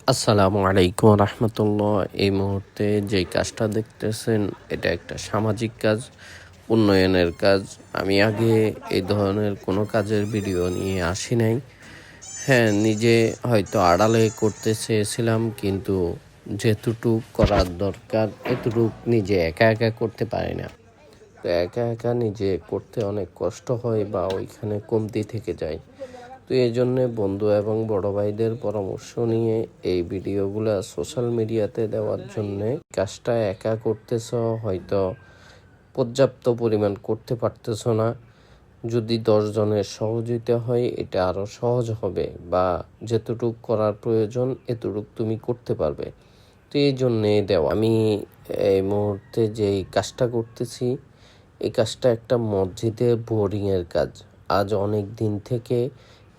আসসালামু আলাইকুম রহমতুল্লাহ। এই মুহূর্তে যে কাজটা দেখতেছেন এটা একটা সামাজিক কাজ, উন্নয়নের কাজ। আমি আগে এই ধরনের কোনো কাজের ভিডিও নিয়ে আসি নাই। হ্যাঁ, নিজে হয়তো আড়ালে করতে চেয়েছিলাম, কিন্তু যেতটুক করার দরকার এতটুক নিজে একা একা করতে পারি না। তো একা একা নিজে করতে অনেক কষ্ট হয় বা ওইখানে কমতি থেকে যায়। তো এই জন্যে বন্ধু এবং বড় ভাইদের পরামর্শ নিয়ে এই ভিডিওগুলো সোশ্যাল মিডিয়াতে দেওয়ার জন্যে কাজটা একা করতেছ, হয়তো পর্যাপ্ত পরিমাণ করতে পারতেছ না। যদি 10 জনের সহযোগিতা হয় এটা আরও সহজ হবে, বা যেতটুক করার প্রয়োজন এতটুক তুমি করতে পারবে। তো এই জন্যে দেওয়া। আমি এই মুহূর্তে যেই কাজটা করতেছি এই কাজটা একটা মসজিদের বোরিংয়ের কাজ। আজ অনেক দিন থেকে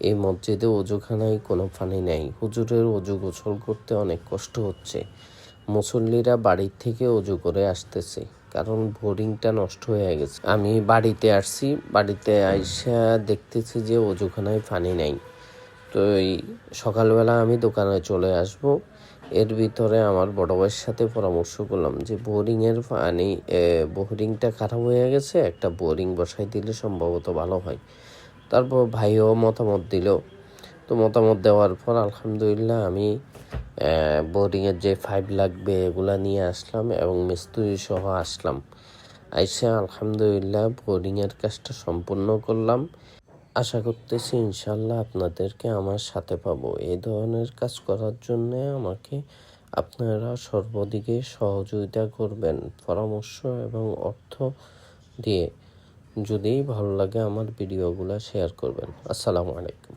এই মসজিদে অজুখানায় কোনো পানি নেই। হুজুরের অজু গোসল করতে অনেক কষ্ট হচ্ছে। মুসল্লিরা বাড়ির থেকে অজু করে আসতেছে, কারণ বোরিংটা নষ্ট হয়ে গেছে। আমি বাড়িতে আসছি, বাড়িতে আইসা দেখতেছি যে অজুখানায় পানি নেই। তো এই সকালবেলা আমি দোকানে চলে আসব। এর ভিতরে আমার বড় ভাইয়ের সাথে পরামর্শ করলাম যে বোরিংটা খারাপ হয়ে গেছে, একটা বোরিং বসাই দিলে সম্ভবত ভালো হয়। তারপর ভাইও মতামত দিল। তো মতামত দেওয়ার পর আলহামদুলিল্লাহ আমি বোরিংয়ের যে পাইপ লাগবে এগুলা নিয়ে আসলাম এবং মিস্ত্রি সহ আসলাম। আইসা আলহামদুলিল্লাহ বোরিংয়ের কাজটা সম্পূর্ণ করলাম। আশা করতেছি ইনশাল্লাহ আপনাদেরকে আমার সাথে পাবো। এই ধরনের কাজ করার জন্যে আমাকে আপনারা সর্বদিকে সহযোগিতা করবেন, পরামর্শ এবং অর্থ দিয়ে। যদি ভালো লাগে আমার ভিডিওগুলো শেয়ার করবেন। আসসালামু আলাইকুম।